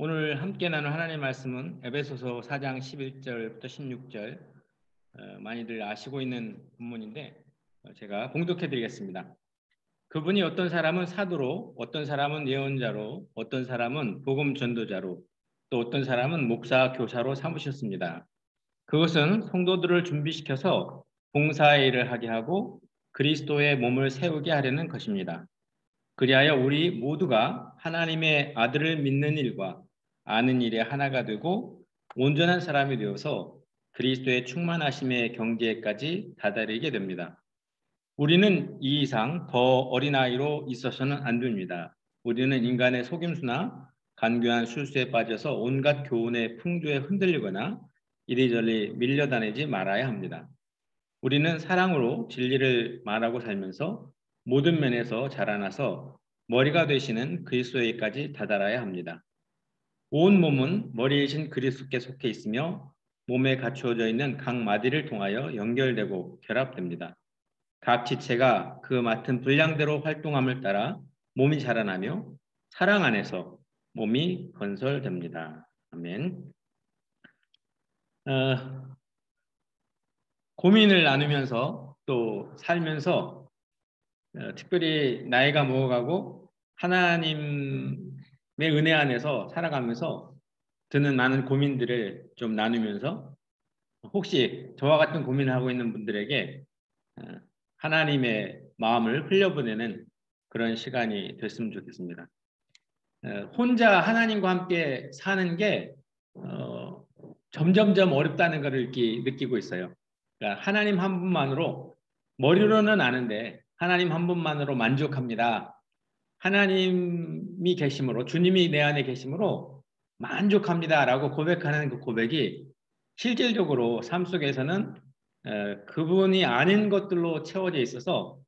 오늘 함께 나눌 하나님의 말씀은 에베소서 4장 11절부터 16절, 많이들 아시고 있는 본문인데 제가 봉독해 드리겠습니다. 그분이 어떤 사람은 사도로, 어떤 사람은 예언자로, 어떤 사람은 복음 전도자로, 또 어떤 사람은 목사, 교사로 삼으셨습니다. 그것은 성도들을 준비시켜서 봉사의 일을 하게 하고 그리스도의 몸을 세우게 하려는 것입니다. 그리하여 우리 모두가 하나님의 아들을 믿는 일과 아는 일에 하나가 되고 온전한 사람이 되어서 그리스도의 충만하심의 경지에까지 다다르게 됩니다. 우리는 이 이상 더 어린아이로 있어서는 안 됩니다. 우리는 인간의 속임수나 간교한 술수에 빠져서 온갖 교훈의 풍조에 흔들리거나 이리저리 밀려다니지 말아야 합니다. 우리는 사랑으로 진리를 말하고 살면서 모든 면에서 자라나서 머리가 되시는 그리스도에까지 다다라야 합니다. 온 몸은 머리이신 그리스도께 속해 있으며 몸에 갖추어져 있는 각 마디를 통하여 연결되고 결합됩니다. 각 지체가 그 맡은 분량대로 활동함을 따라 몸이 자라나며 사랑 안에서 몸이 건설됩니다. 아멘. 고민을 나누면서 또 살면서 특별히 나이가 먹어가고 하나님의 은혜 안에서 살아가면서 드는 많은 고민들을 좀 나누면서 혹시 저와 같은 고민을 하고 있는 분들에게 하나님의 마음을 흘려보내는 그런 시간이 됐으면 좋겠습니다. 혼자 하나님과 함께 사는 게 점점점 어렵다는 것을 느끼고 있어요. 그러니까 하나님 한 분만으로 머리로는 아는데 하나님 한 분만으로 만족합니다. 하나님이 계심으로 주님이 내 안에 계심으로 만족합니다라고 고백하는 그 고백이 실질적으로 삶 속에서는 그분이 아닌 것들로 채워져 있어서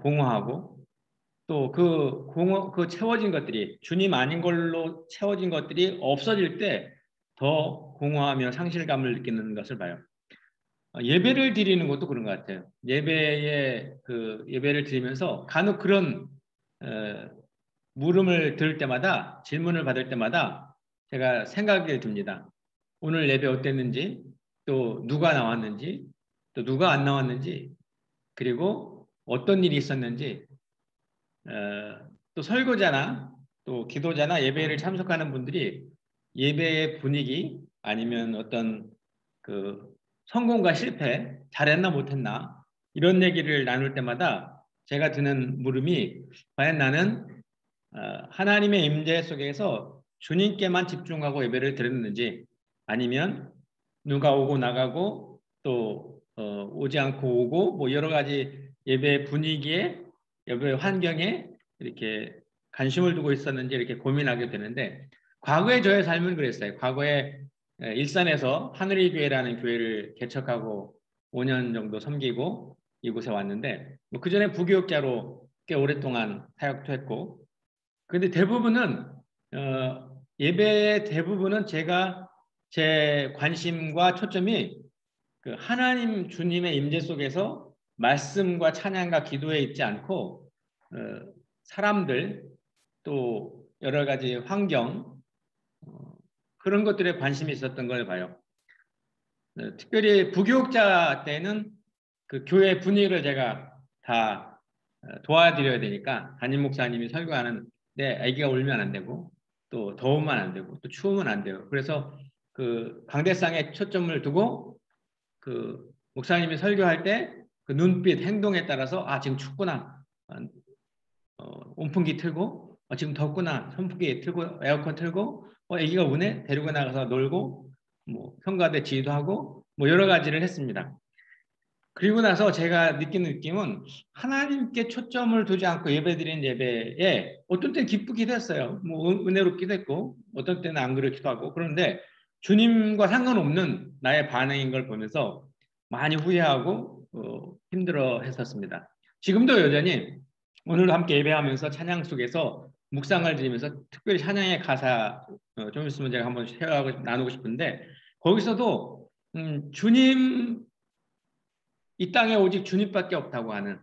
공허하고 또 그 채워진 것들이 주님 아닌 걸로 채워진 것들이 없어질 때 더 공허하며 상실감을 느끼는 것을 봐요. 예배를 드리는 것도 그런 것 같아요. 예배를 드리면서 간혹 그런 물음을 들을 때마다 질문을 받을 때마다 제가 생각이 듭니다. 오늘 예배 어땠는지, 또 누가 나왔는지, 또 누가 안 나왔는지, 그리고 어떤 일이 있었는지, 또 설교자나 또 기도자나 예배를 참석하는 분들이 예배의 분위기 아니면 어떤 그 성공과 실패, 잘했나 못했나 이런 얘기를 나눌 때마다 제가 드는 물음이 과연 나는 하나님의 임재 속에서 주님께만 집중하고 예배를 드렸는지 아니면 누가 오고 나가고 또 오지 않고 오고 뭐 여러 가지 예배 분위기에 예배 환경에 이렇게 관심을 두고 있었는지 이렇게 고민하게 되는데 과거의 저의 삶은 그랬어요. 과거에 일산에서 하늘의 교회라는 교회를 개척하고 5년 정도 섬기고 이곳에 왔는데 뭐 그전에 부교육자로 꽤 오랫동안 사역도 했고 근데 대부분은 예배의 대부분은 제 관심과 초점이 그 하나님 주님의 임재 속에서 말씀과 찬양과 기도에 있지 않고 사람들 또 여러 가지 환경 그런 것들에 관심이 있었던 걸 봐요. 특별히 부교육자 때는 그 교회 분위기를 제가 다 도와드려야 되니까 담임 목사님이 설교하는데 아기가 울면 안 되고 또 더우면 안 되고 또 추우면 안 돼요. 그래서 그 강대상에 초점을 두고 그 목사님이 설교할 때 그 눈빛 행동에 따라서 아 지금 춥구나 온풍기 틀고 지금 덥구나 선풍기 틀고 에어컨 틀고 아기가 우네 데리고 나가서 놀고 뭐 성가대 지휘도 하고 뭐 여러 가지를 했습니다. 그리고 나서 제가 느끼는 느낌은 하나님께 초점을 두지 않고 예배드린 예배에 어떤 때는 기쁘기도 했어요. 뭐 은혜롭기도 했고 어떤 때는 안 그렇기도 하고 그런데 주님과 상관없는 나의 반응인 걸 보면서 많이 후회하고 힘들어 했었습니다. 지금도 여전히 오늘도 함께 예배하면서 찬양 속에서 묵상을 드리면서 특별히 찬양의 가사 좀 있으면 제가 한번 쉐어하고 나누고 싶은데 거기서도 주님 이 땅에 오직 주님밖에 없다고 하는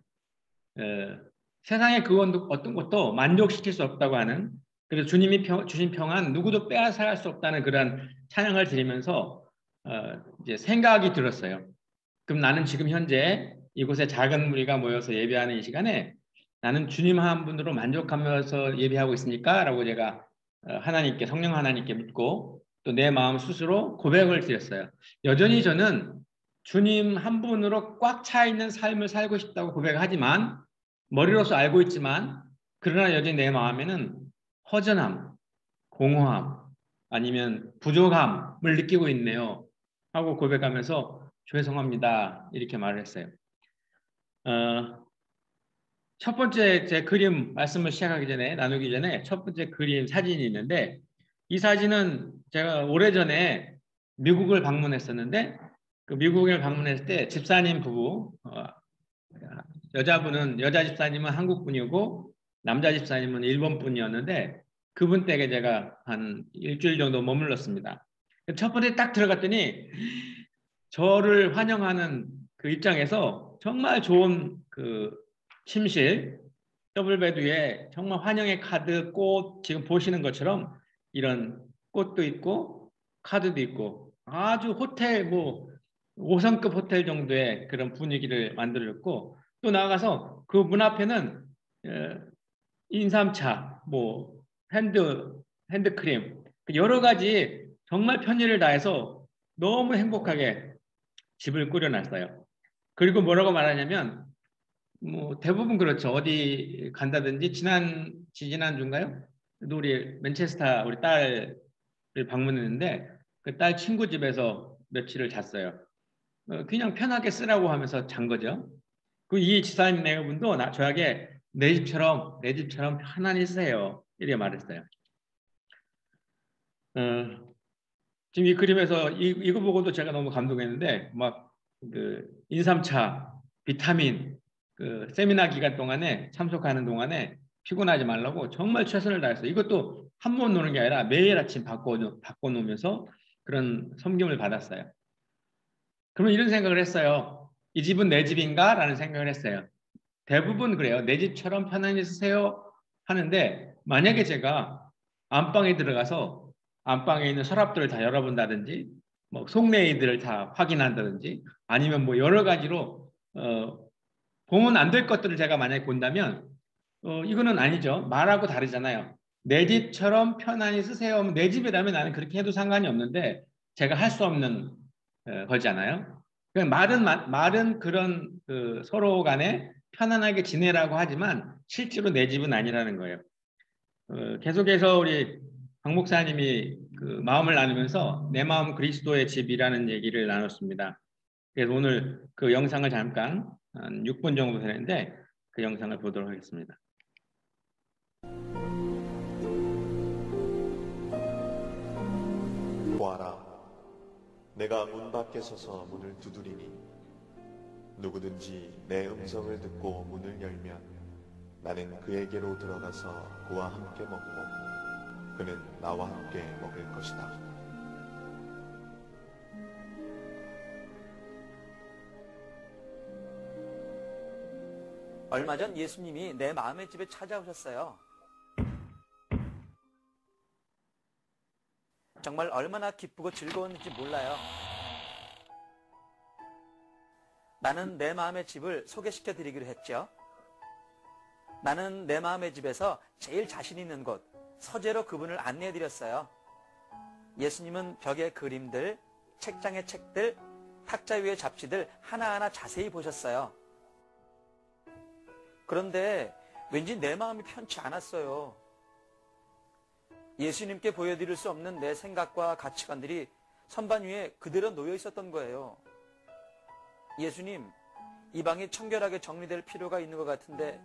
세상의 어떤 것도 만족시킬 수 없다고 하는 그래서 주님이 주신 평안 누구도 빼앗아갈 수 없다는 그런 찬양을 드리면서 이제 생각이 들었어요. 그럼 나는 지금 현재 이곳에 작은 무리가 모여서 예배하는 이 시간에 나는 주님 한 분으로 만족하면서 예배하고 있습니까? 라고 제가 하나님께 성령 하나님께 묻고 또 내 마음 스스로 고백을 드렸어요. 여전히 저는 주님 한 분으로 꽉 차 있는 삶을 살고 싶다고 고백하지만 머리로서 알고 있지만 그러나 여전히 내 마음에는 허전함, 공허함 아니면 부족함을 느끼고 있네요. 하고 고백하면서 죄송합니다. 이렇게 말을 했어요. 첫 번째 제 그림 말씀을 시작하기 전에 나누기 전에 첫 번째 그림 사진이 있는데 이 사진은 제가 오래전에 미국을 방문했었는데 그 미국을 방문했을 때 집사님 부부 여자 집사님은 한국 분이고 남자 집사님은 일본 분이었는데 그분 댁에 제가 한 일주일 정도 머물렀습니다. 첫 번째 딱 들어갔더니 저를 환영하는 그 입장에서 정말 좋은 그 침실, 더블베드 위에 정말 환영의 카드, 꽃, 지금 보시는 것처럼 이런 꽃도 있고 카드도 있고 아주 호텔 뭐 5성급 호텔 정도의 그런 분위기를 만들었고 또 나가서 그 문 앞에는 인삼차, 뭐 핸드크림 여러 가지 정말 편의를 다해서 너무 행복하게 집을 꾸려놨어요. 그리고 뭐라고 말하냐면 뭐 대부분 그렇죠. 어디 간다든지 지난주인가요? 우리 맨체스터 우리 딸을 방문했는데 그 딸 친구 집에서 며칠을 잤어요. 그냥 편하게 쓰라고 하면서 잔 거죠. 그 이 지사님 내분도 저에게 내 집처럼 편안히 쓰세요. 이렇게 말했어요. 지금 이 그림에서 이거 보고도 제가 너무 감동했는데 막 그 인삼차, 비타민 그 세미나 기간 동안에 참석하는 동안에 피곤하지 말라고 정말 최선을 다했어요. 이것도 한 번 노는 게 아니라 매일 아침 바꿔놓으면서 그런 섬김을 받았어요. 그러면 이런 생각을 했어요. 이 집은 내 집인가? 라는 생각을 했어요. 대부분 그래요. 내 집처럼 편안히 쓰세요 하는데 만약에 제가 안방에 들어가서 안방에 있는 서랍들을 다 열어본다든지 뭐 속내이들을 다 확인한다든지 아니면 뭐 여러 가지로 보면 안 될 것들을 제가 만약에 본다면 이거는 아니죠. 말하고 다르잖아요. 내 집처럼 편안히 쓰세요. 내 집이라면 나는 그렇게 해도 상관이 없는데 제가 할 수 없는 거잖아요. 말은 그런 그 서로 간에 편안하게 지내라고 하지만 실제로 내 집은 아니라는 거예요. 계속해서 우리 박 목사님이 그 마음을 나누면서 내 마음 그리스도의 집이라는 얘기를 나눴습니다. 그래서 오늘 그 영상을 잠깐 한 6분 정도 되는데 그 영상을 보도록 하겠습니다. 보아라, 내가 문 밖에 서서 문을 두드리니 누구든지 내 음성을 듣고 문을 열면 나는 그에게로 들어가서 그와 함께 먹고 그는 나와 함께 먹을 것이다. 얼마 전 예수님이 내 마음의 집에 찾아오셨어요. 정말 얼마나 기쁘고 즐거웠는지 몰라요. 나는 내 마음의 집을 소개시켜 드리기로 했죠. 나는 내 마음의 집에서 제일 자신 있는 곳, 서재로 그분을 안내해 드렸어요. 예수님은 벽의 그림들, 책장의 책들, 탁자 위의 잡지들 하나하나 자세히 보셨어요. 그런데 왠지 내 마음이 편치 않았어요. 예수님께 보여드릴 수 없는 내 생각과 가치관들이 선반 위에 그대로 놓여 있었던 거예요. 예수님, 이 방이 청결하게 정리될 필요가 있는 것 같은데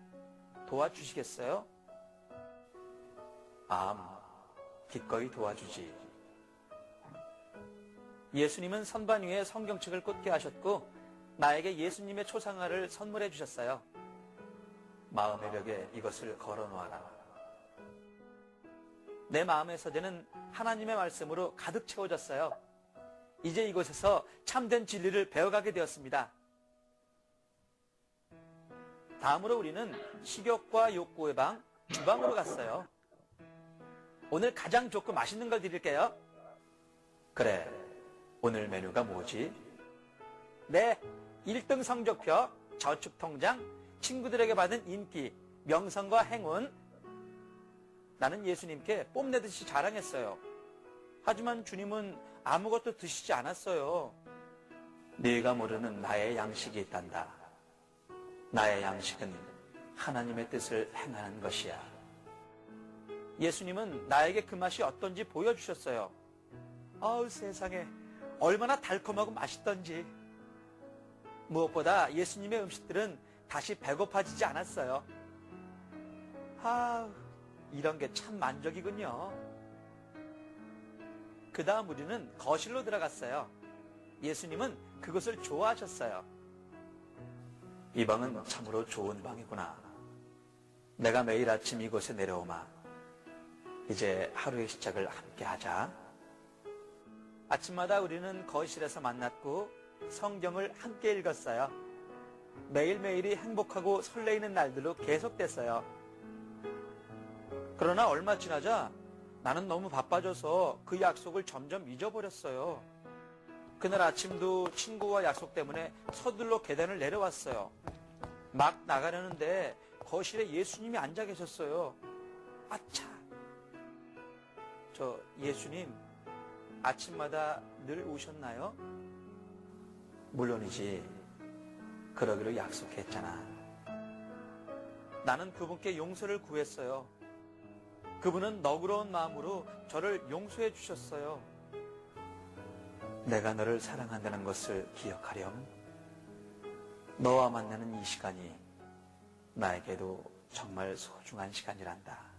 도와주시겠어요? 기꺼이 도와주지. 예수님은 선반 위에 성경책을 꽂게 하셨고 나에게 예수님의 초상화를 선물해 주셨어요. 마음의 벽에 이것을 걸어놓아라. 내 마음의 서재는 하나님의 말씀으로 가득 채워졌어요. 이제 이곳에서 참된 진리를 배워가게 되었습니다. 다음으로 우리는 식욕과 욕구의 방, 주방으로 갔어요. 오늘 가장 좋고 맛있는 걸 드릴게요. 그래, 오늘 메뉴가 뭐지? 네, 1등 성적표, 저축통장, 친구들에게 받은 인기, 명성과 행운. 나는 예수님께 뽐내듯이 자랑했어요. 하지만 주님은 아무것도 드시지 않았어요. 네가 모르는 나의 양식이 있단다. 나의 양식은 하나님의 뜻을 행하는 것이야. 예수님은 나에게 그 맛이 어떤지 보여주셨어요. 아우, 세상에 얼마나 달콤하고 맛있던지. 무엇보다 예수님의 음식들은 다시 배고파지지 않았어요. 이런 게 참 만족이군요. 그 다음 우리는 거실로 들어갔어요. 예수님은 그것을 좋아하셨어요. 이 방은 참으로 좋은 방이구나. 내가 매일 아침 이곳에 내려오마. 이제 하루의 시작을 함께 하자. 아침마다 우리는 거실에서 만났고 성경을 함께 읽었어요. 매일매일이 행복하고 설레이는 날들로 계속됐어요. 그러나 얼마 지나자 나는 너무 바빠져서 그 약속을 점점 잊어버렸어요. 그날 아침도 친구와 약속 때문에 서둘러 계단을 내려왔어요. 막 나가려는데 거실에 예수님이 앉아 계셨어요. 아차! 저 예수님, 아침마다 늘 오셨나요? 물론이지. 그러기로 약속했잖아. 나는 그분께 용서를 구했어요. 그분은 너그러운 마음으로 저를 용서해 주셨어요. 내가 너를 사랑한다는 것을 기억하렴. 너와 만나는 이 시간이 나에게도 정말 소중한 시간이란다.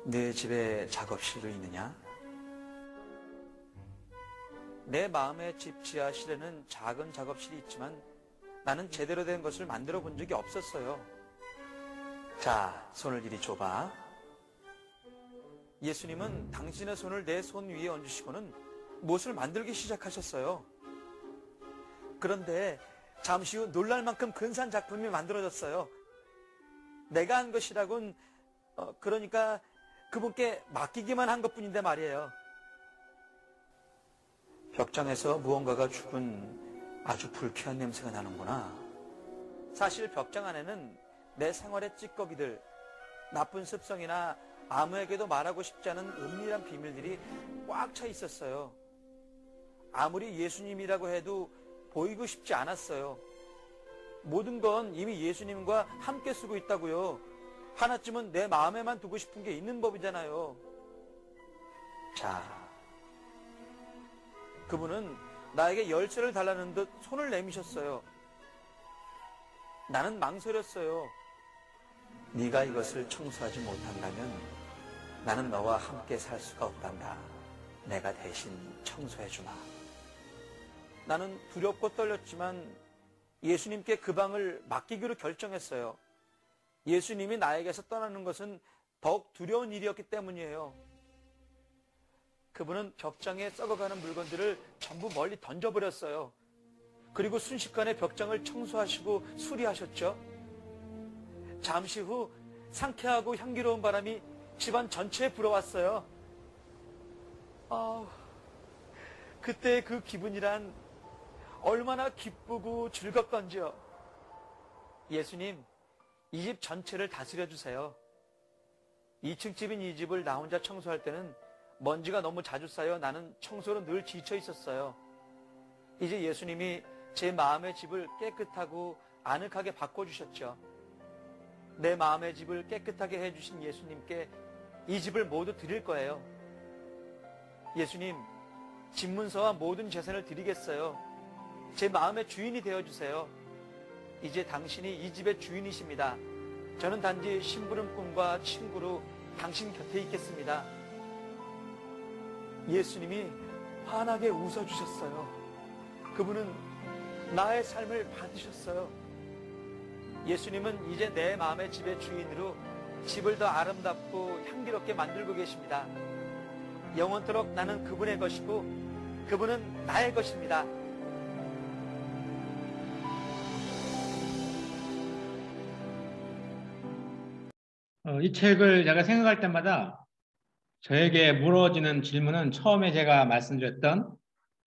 네 집에 작업실도 있느냐? 내 마음의 집 지하실에는 작은 작업실이 있지만 나는 제대로 된 것을 만들어 본 적이 없었어요. 자, 손을 이리 줘봐. 예수님은 당신의 손을 내 손 위에 얹으시고는 무엇을 만들기 시작하셨어요. 그런데 잠시 후 놀랄 만큼 근사한 작품이 만들어졌어요. 내가 한 것이라곤 그러니까 그분께 맡기기만 한 것뿐인데 말이에요. 벽장에서 무언가가 죽은 아주 불쾌한 냄새가 나는구나. 사실 벽장 안에는 내 생활의 찌꺼기들, 나쁜 습성이나 아무에게도 말하고 싶지 않은 은밀한 비밀들이 꽉 차 있었어요. 아무리 예수님이라고 해도 보이고 싶지 않았어요. 모든 건 이미 예수님과 함께 쓰고 있다고요. 하나쯤은 내 마음에만 두고 싶은 게 있는 법이잖아요. 자, 그분은 나에게 열쇠를 달라는 듯 손을 내미셨어요. 나는 망설였어요. 네가 이것을 청소하지 못한다면 나는 너와 함께 살 수가 없단다. 내가 대신 청소해주마. 나는 두렵고 떨렸지만 예수님께 그 방을 맡기기로 결정했어요. 예수님이 나에게서 떠나는 것은 더욱 두려운 일이었기 때문이에요. 그분은 벽장에 썩어가는 물건들을 전부 멀리 던져버렸어요. 그리고 순식간에 벽장을 청소하시고 수리하셨죠. 잠시 후 상쾌하고 향기로운 바람이 집안 전체에 불어왔어요. 그때 그 기분이란 얼마나 기쁘고 즐겁던지요. 예수님, 이 집 전체를 다스려 주세요. 2층 집인 이 집을 나 혼자 청소할 때는 먼지가 너무 자주 쌓여 나는 청소로 늘 지쳐 있었어요. 이제 예수님이 제 마음의 집을 깨끗하고 아늑하게 바꿔주셨죠. 내 마음의 집을 깨끗하게 해주신 예수님께 이 집을 모두 드릴 거예요. 예수님, 집문서와 모든 재산을 드리겠어요. 제 마음의 주인이 되어주세요. 이제 당신이 이 집의 주인이십니다. 저는 단지 심부름꾼과 친구로 당신 곁에 있겠습니다. 예수님이 환하게 웃어주셨어요. 그분은 나의 삶을 받으셨어요. 예수님은 이제 내 마음의 집의 주인으로 집을 더 아름답고 향기롭게 만들고 계십니다. 영원토록 나는 그분의 것이고 그분은 나의 것입니다. 이 책을 제가 생각할 때마다 저에게 물어지는 질문은 처음에 제가 말씀드렸던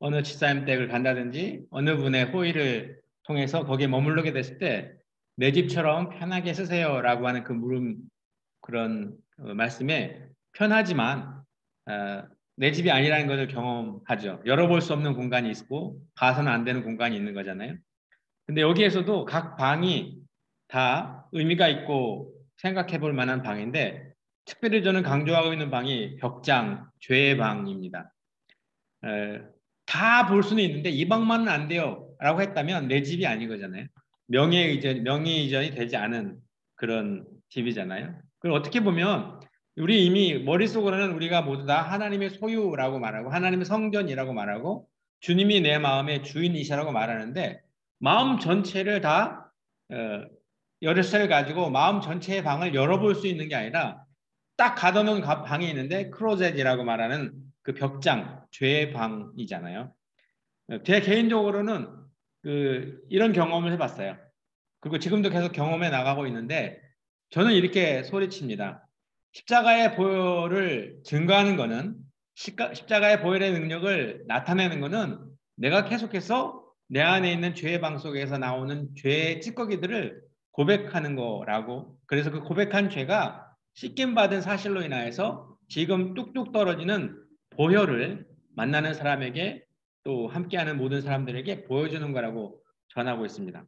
어느 집사님 댁을 간다든지 어느 분의 호의를 통해서 거기에 머무르게 됐을 때 내 집처럼 편하게 쓰세요라고 하는 그 그런 말씀에 편하지만 내 집이 아니라는 것을 경험하죠. 열어볼 수 없는 공간이 있고 봐서는 안 되는 공간이 있는 거잖아요. 근데 여기에서도 각 방이 다 의미가 있고 생각해 볼 만한 방인데 특별히 저는 강조하고 있는 방이 벽장, 죄의 방입니다. 다 볼 수는 있는데 이 방만은 안 돼요 라고 했다면 내 집이 아닌 거잖아요. 명의 이전이 되지 않은 그런 집이잖아요. 그걸 어떻게 보면 우리 이미 머릿속으로는 우리가 모두 다 하나님의 소유라고 말하고 하나님의 성전이라고 말하고 주님이 내 마음의 주인이시라고 말하는데 마음 전체를 다 열쇠를 가지고 마음 전체의 방을 열어볼 수 있는 게 아니라 딱 가둬놓은 방이 있는데 크로젯이라고 말하는 그 벽장, 죄의 방이잖아요. 제 개인적으로는 이런 경험을 해봤어요. 그리고 지금도 계속 경험해 나가고 있는데 저는 이렇게 소리칩니다. 십자가의 보혈을 증거하는 것은 십자가의 보혈의 능력을 나타내는 것은 내가 계속해서 내 안에 있는 죄의 방 속에서 나오는 죄의 찌꺼기들을 고백하는 거라고. 그래서 그 고백한 죄가 씻김받은 사실로 인하여서 지금 뚝뚝 떨어지는 보혈을 만나는 사람에게 또 함께하는 모든 사람들에게 보여주는 거라고 전하고 있습니다.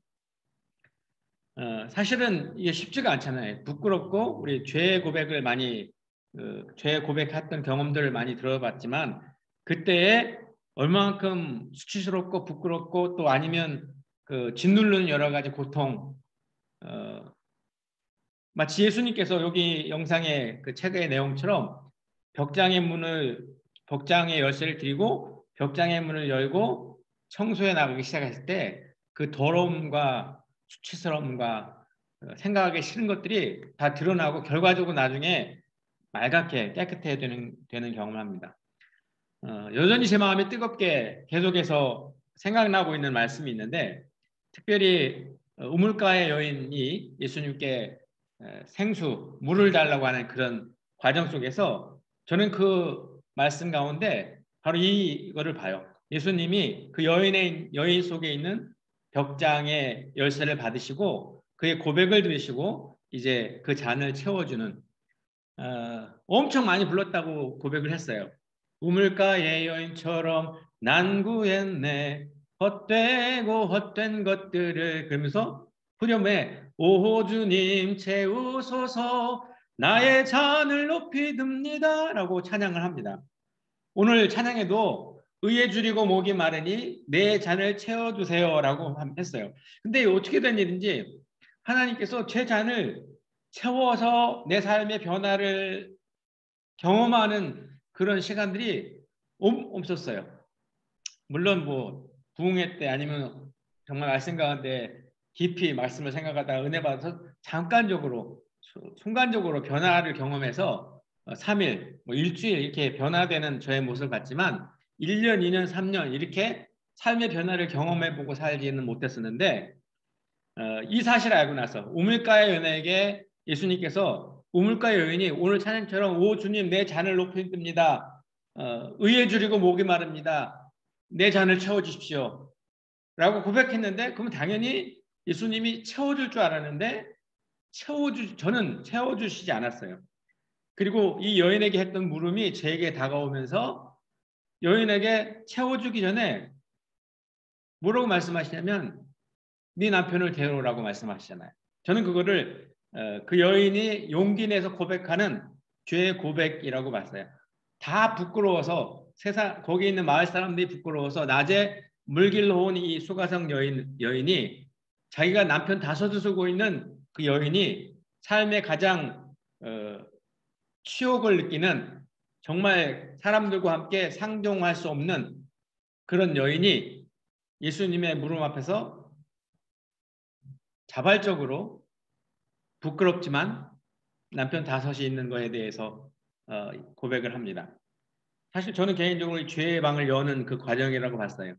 사실은 이게 쉽지가 않잖아요. 부끄럽고 우리 죄의 고백을 많이 죄 고백했던 경험들을 많이 들어봤지만 그때에 얼마만큼 수치스럽고 부끄럽고 또 아니면 짓누르는 여러 가지 고통 마치 예수님께서 여기 영상의 그 책의 내용처럼 벽장의 열쇠를 드리고 벽장의 문을 열고 청소해 나가기 시작했을 때 그 더러움과 수치스러움과 생각하기 싫은 것들이 다 드러나고 결과적으로 나중에 맑게 깨끗해야 되는 경험을 합니다. 여전히 제 마음이 뜨겁게 계속해서 생각나고 있는 말씀이 있는데 특별히 우물가의 여인이 예수님께 생수, 물을 달라고 하는 그런 과정 속에서 저는 그 말씀 가운데 바로 이거를 봐요. 예수님이 그 여인 속에 있는 벽장의 열쇠를 받으시고 그의 고백을 들으시고 이제 그 잔을 채워주는 엄청 많이 불렀다고 고백을 했어요. 우물가의 여인처럼 난구했네 헛되고 헛된 것들을 그러면서 후렴에 오 주님 채우소서 나의 잔을 높이 듭니다 라고 찬양을 합니다. 오늘 찬양에도 의에 줄이고 목이 마르니 내 잔을 채워주세요 라고 했어요. 근데 어떻게 된 일인지 하나님께서 제 잔을 채워서 내 삶의 변화를 경험하는 그런 시간들이 없었어요. 물론 뭐 부흥회 때 아니면 정말 말씀 가운데 깊이 말씀을 생각하다가 은혜 받아서 잠깐적으로 순간적으로 변화를 경험해서 3일, 뭐 일주일 이렇게 변화되는 저의 모습을 봤지만 1년, 2년, 3년 이렇게 삶의 변화를 경험해보고 살지는 못했었는데 이 사실을 알고 나서 우물가의 여인에게 예수님께서 우물가의 여인이 오늘 찬양처럼 오 주님 내 잔을 높이 듭니다. 의에 줄이고 목이 마릅니다. 내 잔을 채워주십시오. 라고 고백했는데 그러면 당연히 예수님이 채워줄 줄 알았는데 저는 채워주시지 않았어요. 그리고 이 여인에게 했던 물음이 제게 다가오면서 여인에게 채워주기 전에 뭐라고 말씀하시냐면 네 남편을 데려오라고 말씀하시잖아요. 저는 그거를 그 여인이 용기 내서 고백하는 죄의 고백이라고 봤어요. 다 부끄러워서 거기 있는 마을 사람들이 부끄러워서 낮에 물길로 온 이 수가성 여인이 자기가 남편 5을 쓰고 있는 그 여인이 삶의 가장 치욕을 느끼는 정말 사람들과 함께 상종할 수 없는 그런 여인이 예수님의 물음 앞에서 자발적으로 부끄럽지만 남편 5이 있는 것에 대해서 고백을 합니다. 사실 저는 개인적으로 이 죄의 방을 여는 그 과정이라고 봤어요.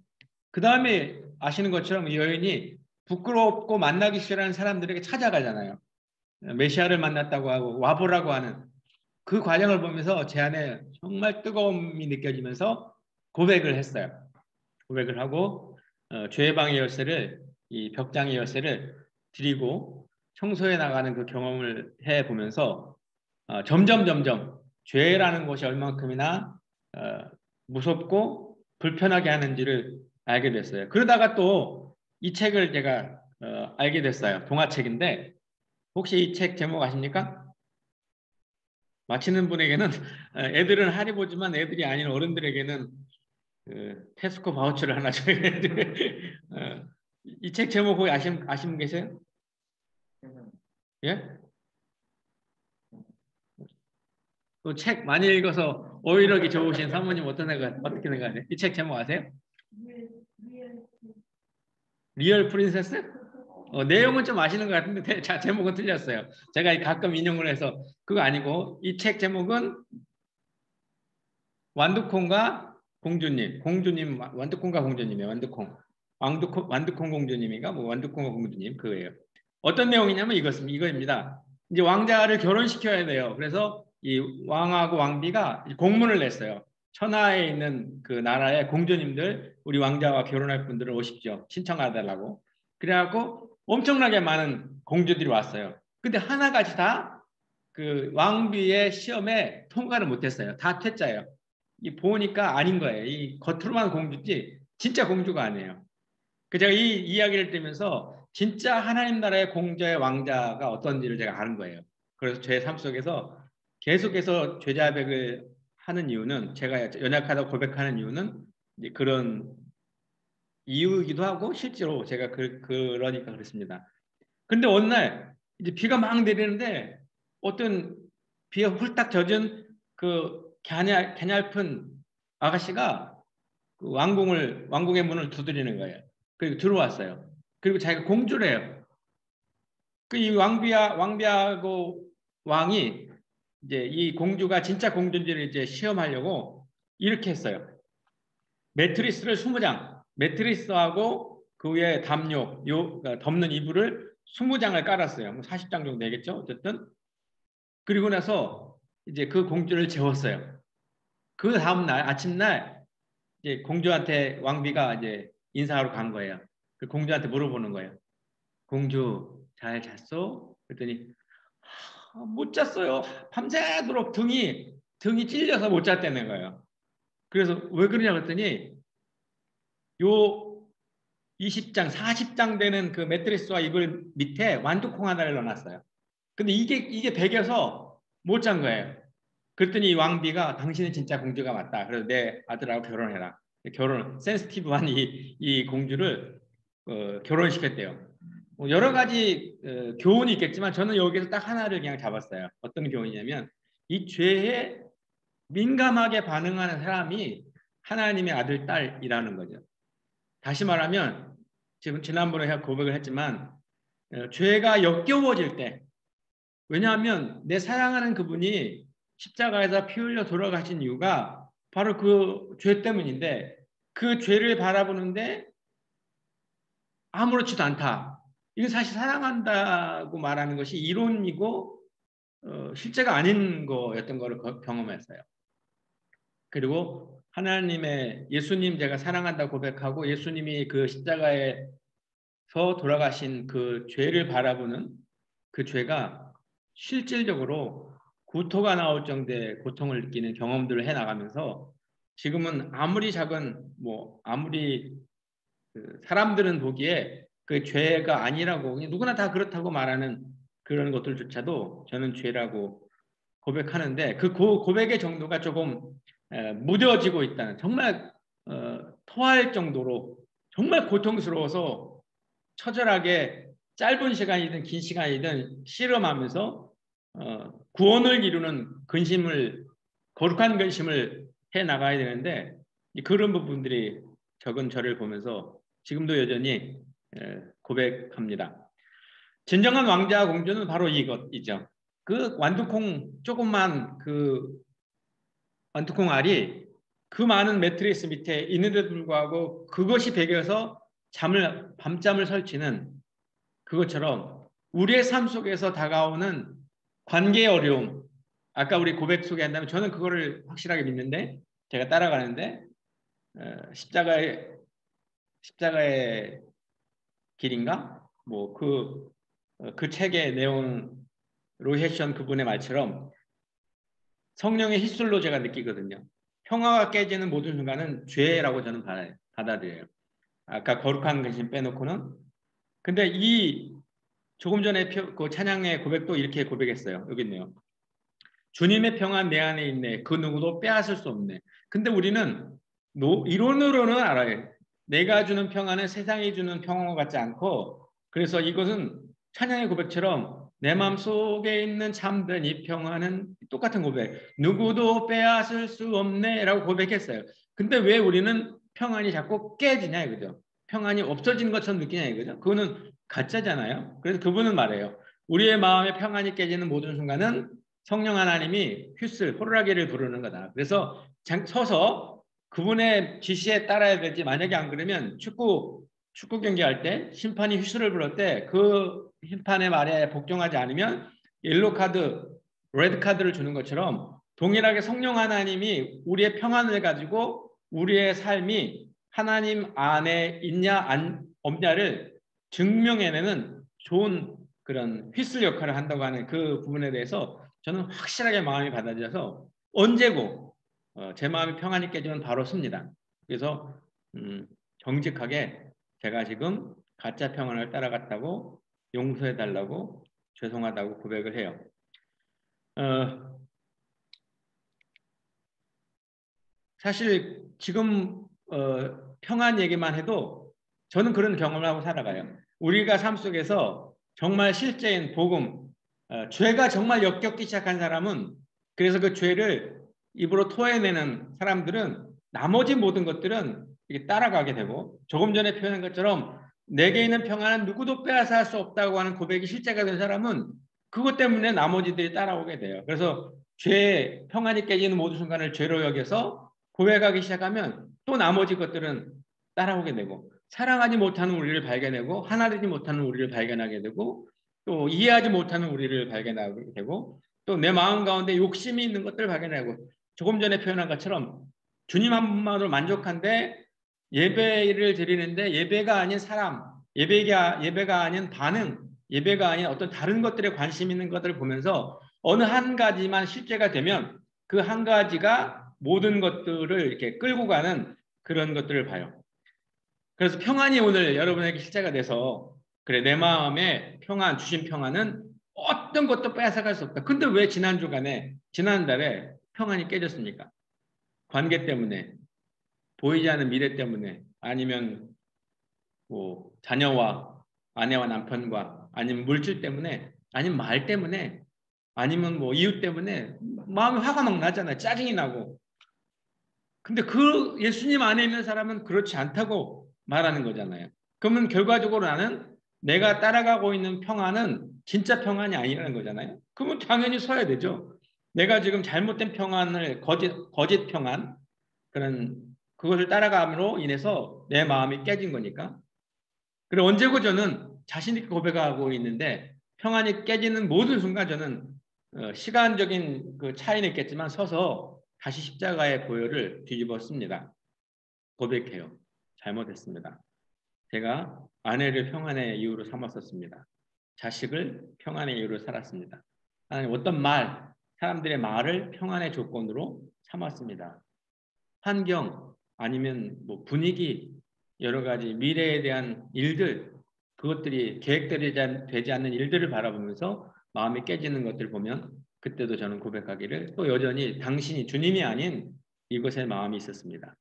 그 다음에 아시는 것처럼 이 여인이 부끄럽고 만나기 싫어하는 사람들에게 찾아가잖아요. 메시아를 만났다고 하고 와보라고 하는 그 과정을 보면서 제 안에 정말 뜨거움이 느껴지면서 고백을 했어요. 고백을 하고 죄의 방의 열쇠를 이 벽장의 열쇠를 드리고 청소해 나가는 그 경험을 해 보면서 점점 죄라는 것이 얼만큼이나 무섭고 불편하게 하는지를 알게 됐어요. 그러다가 또 이 책을 제가 알게 됐어요. 동화책인데 혹시 이 책 제목 아십니까? 맞히는 분에게는 애들은 하리보지만 애들이 아닌 어른들에게는 테스코 바우처를 하나 줘야 되는데 이 책 제목 혹시 아시는 계세요? 예? 그 책 많이 읽어서 어휘력이 좋으신 사모님 어떻게 생각하세요? 이 책 제목 아세요? 리얼 프린세스? 내용은 좀 아시는 것 같은데 제목은 틀렸어요. 제가 가끔 인용을 해서 그거 아니고 이 책 제목은 완두콩과 공주님, 완두콩과 공주님이에요. 완두콩 공주님인가 뭐 완두콩과 공주님 그거예요. 어떤 내용이냐면 이거입니다. 이제 왕자를 결혼시켜야 돼요. 그래서 이 왕하고 왕비가 공문을 냈어요. 천하에 있는 그 나라의 공주님들 우리 왕자와 결혼할 분들을 오십시오. 신청하달라고. 그래갖고 엄청나게 많은 공주들이 왔어요. 근데 하나같이 다 그 왕비의 시험에 통과를 못했어요. 다 퇴짜예요. 이 보니까 아닌 거예요. 이 겉으로만 공주지 진짜 공주가 아니에요. 그 제가 이 이야기를 들으면서 진짜 하나님 나라의 공주의 왕자가 어떤지를 제가 아는 거예요. 그래서 제 삶 속에서 계속해서 죄자백을 하는 이유는 제가 연약하다고 고백하는 이유는 이제 그런 이유이기도 하고 실제로 제가 그러니까 그렇습니다. 근데 어느 날 이제 비가 막 내리는데 어떤 비에 홀딱 젖은 그 개냘픈 아가씨가 그 왕궁의 문을 두드리는 거예요. 그리고 들어왔어요. 그리고 자기가 공주래요. 그 이 왕비하고 왕이 이제 이 공주가 진짜 공주인지를 이제 시험하려고 이렇게 했어요. 매트리스를 20장, 매트리스하고 그 위에 담요, 덮는 이불을 20장을 깔았어요. 40장 정도 되겠죠. 어쨌든 그리고 나서 이제 그 공주를 재웠어요. 그 다음 날 아침날 이제 공주한테 왕비가 이제 인사하러 간 거예요. 그 공주한테 물어보는 거예요. 공주 잘 잤어? 그랬더니 못 잤어요. 밤새도록 등이 찔려서 못 잤다는 거예요. 그래서 왜 그러냐 그랬더니 요 20장, 40장 되는 그 매트리스와 이불 밑에 완두콩 하나를 넣어놨어요. 근데 이게 배겨서 못 잔 거예요. 그랬더니 이 왕비가 당신은 진짜 공주가 맞다. 그래서 내 아들하고 결혼해라. 센시티브한 이 공주를 결혼시켰대요. 뭐 여러 가지 교훈이 있겠지만 저는 여기서 딱 하나를 그냥 잡았어요. 어떤 교훈이냐면 이 죄에 민감하게 반응하는 사람이 하나님의 아들, 딸이라는 거죠. 다시 말하면 지금 지난번에 제가 고백을 했지만 죄가 역겨워질 때 왜냐하면 내 사랑하는 그분이 십자가에서 피 흘려 돌아가신 이유가 바로 그 죄 때문인데 그 죄를 바라보는데 아무렇지도 않다. 이건 사실 사랑한다고 말하는 것이 이론이고 실제가 아닌 거였던 거를 경험했어요. 그리고 하나님의 예수님 제가 사랑한다고 고백하고 예수님이 그 십자가에서 돌아가신 그 죄를 바라보는 그 죄가 실질적으로 구토가 나올 정도의 고통을 느끼는 경험들을 해나가면서 지금은 아무리 작은 아무리 사람들은 보기에 그 죄가 아니라고 누구나 다 그렇다고 말하는 그런 것들조차도 저는 죄라고 고백하는데 그 고백의 정도가 조금 무뎌지고 있다는 정말 토할 정도로 정말 고통스러워서 처절하게 짧은 시간이든 긴 시간이든 실험하면서 구원을 이루는 거룩한 근심을 해 나가야 되는데 그런 부분들이 적은 저를 보면서 지금도 여전히 고백합니다. 진정한 왕자와 공주는 바로 이것이죠. 그 조그만 그 완두콩 알이 그 많은 매트리스 밑에 있는데도 불구하고 그것이 배겨서 밤잠을 설치는 그것처럼 우리의 삶 속에서 다가오는 관계의 어려움. 아까 우리 고백 소개한다면 저는 그거를 확실하게 믿는데 제가 따라가는데 십자가의 길인가? 뭐 그 책의 내용 로헤션 그분의 말처럼 성령의 휘슬로 제가 느끼거든요. 평화가 깨지는 모든 순간은 죄라고 저는 받아들여요. 아까 거룩한 근심 빼놓고는. 근데 이 조금 전에 그 찬양의 고백도 이렇게 고백했어요. 여기 있네요. 주님의 평안 내 안에 있네. 그 누구도 빼앗을 수 없네. 근데 우리는 이론으로는 알아요. 내가 주는 평안은 세상이 주는 평안과 같지 않고, 그래서 이것은 찬양의 고백처럼 내 마음속에 있는 참된 이 평안은 똑같은 고백. 누구도 빼앗을 수 없네 라고 고백했어요. 근데 왜 우리는 평안이 자꾸 깨지냐 이거죠. 평안이 없어지는 것처럼 느끼냐 이거죠. 그거는 가짜잖아요. 그래서 그분은 말해요. 우리의 마음의 평안이 깨지는 모든 순간은 성령 하나님이 휘슬, 호루라기를 부르는 거다. 그래서 서서 그분의 지시에 따라야 되지. 만약에 안 그러면 축구 경기할 때 심판이 휘슬을 불을 때 그 심판의 말에 복종하지 않으면 옐로 카드, 레드 카드를 주는 것처럼 동일하게 성령 하나님이 우리의 평안을 가지고 우리의 삶이 하나님 안에 있냐 없냐를 증명해내는 좋은 그런 휘슬 역할을 한다고 하는 그 부분에 대해서 저는 확실하게 마음이 받아들여서 언제고 제 마음이 평안이 깨지면 바로 씁니다. 그래서 정직하게 제가 지금 가짜 평안을 따라갔다고 용서해달라고 죄송하다고 고백을 해요. 사실 지금 평안 얘기만 해도 저는 그런 경험을 하고 살아가요. 우리가 삶 속에서 정말 실제인 복음, 죄가 정말 역겹기 시작한 사람은 그래서 그 죄를 입으로 토해내는 사람들은 나머지 모든 것들은 따라가게 되고 조금 전에 표현한 것처럼 내게 있는 평안은 누구도 빼앗아 할 수 없다고 하는 고백이 실제가 된 사람은 그것 때문에 나머지들이 따라오게 돼요. 그래서 죄, 평안이 깨지는 모든 순간을 죄로 여겨서 고백하기 시작하면 또 나머지 것들은 따라오게 되고 사랑하지 못하는 우리를 발견하고 하나 되지 못하는 우리를 발견하게 되고 또 이해하지 못하는 우리를 발견하게 되고 또 내 마음 가운데 욕심이 있는 것들을 발견하고 조금 전에 표현한 것처럼 주님 한 분만으로 만족한데 예배를 드리는데 예배가 아닌 사람, 예배가 아닌 반응, 예배가 아닌 어떤 다른 것들에 관심 있는 것들을 보면서 어느 한 가지만 실제가 되면 그 한 가지가 모든 것들을 이렇게 끌고 가는 그런 것들을 봐요. 그래서 평안이 오늘 여러분에게 실제가 돼서 그래 내 마음에 평안, 주신 평안은 어떤 것도 뺏어갈 수 없다. 근데 왜 지난달에 평안이 깨졌습니까? 관계 때문에, 보이지 않는 미래 때문에, 아니면 뭐 자녀와 아내와 남편과, 아니면 물질 때문에, 아니면 말 때문에, 아니면 뭐 이웃 때문에 마음이 화가 막 나잖아요. 짜증이 나고. 근데 그 예수님 안에 있는 사람은 그렇지 않다고 말하는 거잖아요. 그러면 결과적으로 나는 내가 따라가고 있는 평안은 진짜 평안이 아니라는 거잖아요. 그러면 당연히 서야 되죠. 내가 지금 잘못된 평안을 거짓 평안 그것을 따라감으로 인해서 내 마음이 깨진 거니까. 그리고 언제고 저는 자신 있게 고백하고 있는데 평안이 깨지는 모든 순간 저는 시간적인 그 차이는 있겠지만 서서 다시 십자가의 보혈을 뒤집어 씁니다. 고백해요. 잘못했습니다. 제가 아내를 평안의 이유로 삼았었습니다. 자식을 평안의 이유로 살았습니다. 하나님 어떤 사람들의 말을 평안의 조건으로 삼았습니다. 환경 아니면 뭐 분위기 여러 가지 미래에 대한 일들 그것들이 계획되지 않는 일들을 바라보면서 마음이 깨지는 것들을 보면 그때도 저는 고백하기를 또 여전히 당신이 주님이 아닌 이것에 마음이 있었습니다.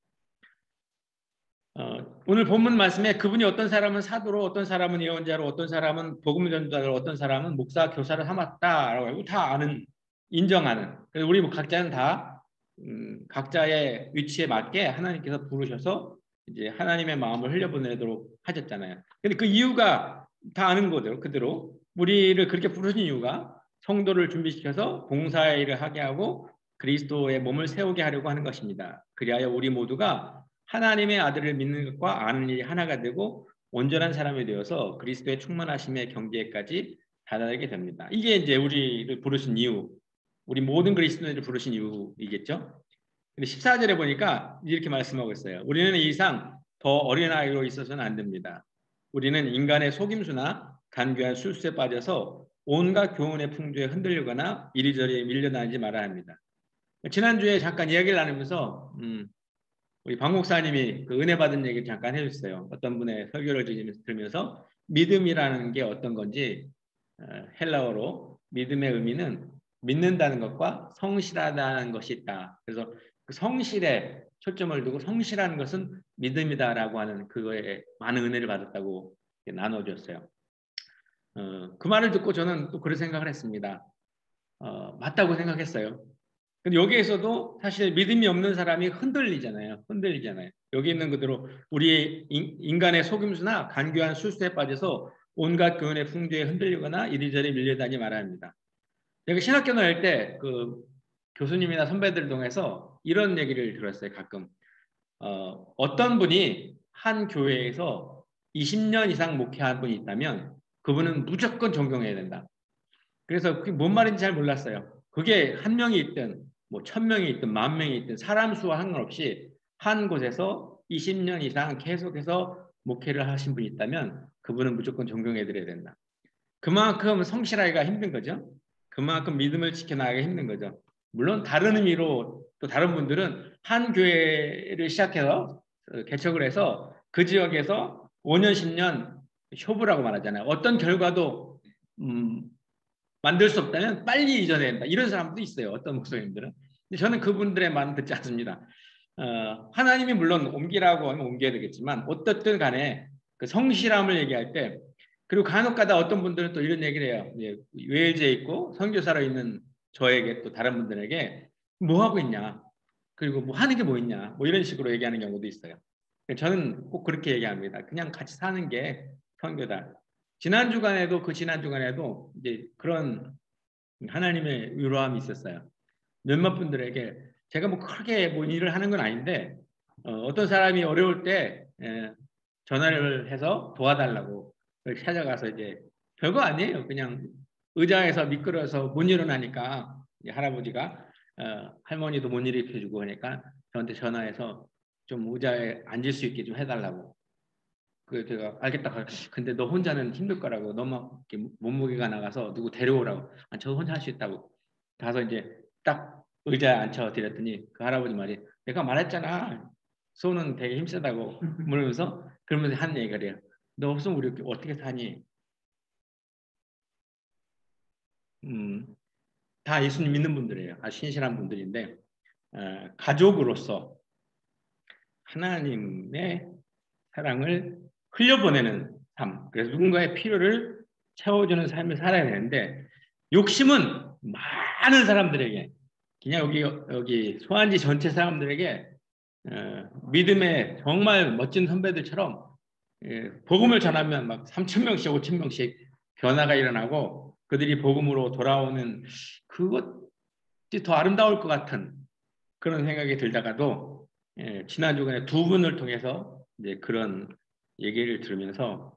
오늘 본문 말씀에 그분이 어떤 사람은 사도로 어떤 사람은 예언자로 어떤 사람은 복음 전도자로 어떤 사람은 목사 교사를 삼았다라고 하고 다 아는 인정하는 그래서 우리 각자는 다 각자의 위치에 맞게 하나님께서 부르셔서 이제 하나님의 마음을 흘려보내도록 하셨잖아요. 근데 그 이유가 다 아는 거죠. 그대로 우리를 그렇게 부르신 이유가 성도를 준비시켜서 봉사의 일을 하게 하고 그리스도의 몸을 세우게 하려고 하는 것입니다. 그리하여 우리 모두가 하나님의 아들을 믿는 것과 아는 일이 하나가 되고 온전한 사람이 되어서 그리스도의 충만하심의 경지에까지 받아들이게 됩니다. 이게 이제 우리를 부르신 이유, 우리 모든 그리스도인들을 부르신 이유이겠죠. 근데 14절에 보니까 이렇게 말씀하고 있어요. 우리는 이 이상 더 어린아이로 있어서는 안 됩니다. 우리는 인간의 속임수나 간교한 술수에 빠져서 온갖 교훈의 풍조에 흔들리거나 이리저리 밀려나지 말아야 합니다. 지난주에 잠깐 이야기를 나누면서 우리 박 목사님이 그 은혜 받은 얘기를 잠깐 해주셨어요. 어떤 분의 설교를 들으면서 믿음이라는 게 어떤 건지 헬라어로 믿음의 의미는 믿는다는 것과 성실하다는 것이 있다. 그래서 그 성실에 초점을 두고 성실한 것은 믿음이다라고 하는 그거에 많은 은혜를 받았다고 나눠줬어요. 그 말을 듣고 저는 또 그런 생각을 했습니다. 맞다고 생각했어요. 근데 여기에서도 사실 믿음이 없는 사람이 흔들리잖아요. 여기 있는 그대로 우리의 인간의 속임수나 간교한 술수에 빠져서 온갖 교훈의 풍조에 흔들리거나 이리저리 밀려다니지 말아야 합니다. 제가 신학교 다닐 때 그 교수님이나 선배들 통해서 이런 얘기를 들었어요. 가끔 어떤 분이 한 교회에서 20년 이상 목회한 분이 있다면 그분은 무조건 존경해야 된다. 그래서 그게 뭔 말인지 잘 몰랐어요. 그게 한 명이 있든 뭐 1000명이 있든 10,000명이 있든 사람 수와 상관없이 한 곳에서 20년 이상 계속해서 목회를 하신 분이 있다면 그분은 무조건 존경해 드려야 된다. 그만큼 성실하기가 힘든 거죠. 그만큼 믿음을 지켜나가기가 힘든 거죠. 물론 다른 의미로 또 다른 분들은 한 교회를 시작해서 개척을 해서 그 지역에서 5년 10년 효부라고 말하잖아요. 어떤 결과도 만들 수 없다면 빨리 이전해야 된다. 이런 사람도 있어요. 어떤 목사님들은. 근데 저는 그분들의 말은 듣지 않습니다. 하나님이 물론 옮기라고 하면 옮겨야 되겠지만 어떻든 간에 그 성실함을 얘기할 때 그리고 간혹가다 어떤 분들은 또 이런 얘기를 해요. 웨일즈에 있고 선교사로 있는 저에게 또 다른 분들에게 뭐 하고 있냐. 그리고 뭐 하는 게 뭐 있냐. 뭐 이런 식으로 얘기하는 경우도 있어요. 저는 꼭 그렇게 얘기합니다. 그냥 같이 사는 게 선교다. 지난 주간에도 이제 그런 하나님의 위로함이 있었어요. 몇몇 분들에게 제가 뭐 크게 뭐 일을 하는 건 아닌데 어떤 사람이 어려울 때 전화를 해서 도와달라고 찾아가서 이제 별거 아니에요. 그냥 의자에서 미끄러져서 못 일어나니까 할아버지가 할머니도 못 일으켜주고 하니까 저한테 전화해서 좀 의자에 앉을 수 있게 좀 해달라고. 그 제가 알겠다. 근데 너 혼자는 힘들 거라고. 너무 몸무게가 나가서 누구 데려오라고. 저 혼자 할 수 있다고. 가서 이제 딱 의자에 앉혀 드렸더니 그 할아버지 말이 내가 말했잖아. 손은 되게 힘세다고 물으면서 그러면서 한 얘기가 돼요. 너 없으면 우리 어떻게 사니? 다 예수님 믿는 분들이에요. 아주 신실한 분들인데 가족으로서 하나님의 사랑을 흘려보내는 삶. 그래서 누군가의 필요를 채워주는 삶을 살아야 되는데 욕심은 많은 사람들에게 그냥 여기 소환지 전체 사람들에게 믿음의 정말 멋진 선배들처럼 복음을 전하면 막 3,000명씩 5,000명씩 변화가 일어나고 그들이 복음으로 돌아오는 그것이 더 아름다울 것 같은 그런 생각이 들다가도 지난 주간에 두 분을 통해서 이제 그런 얘기를 들으면서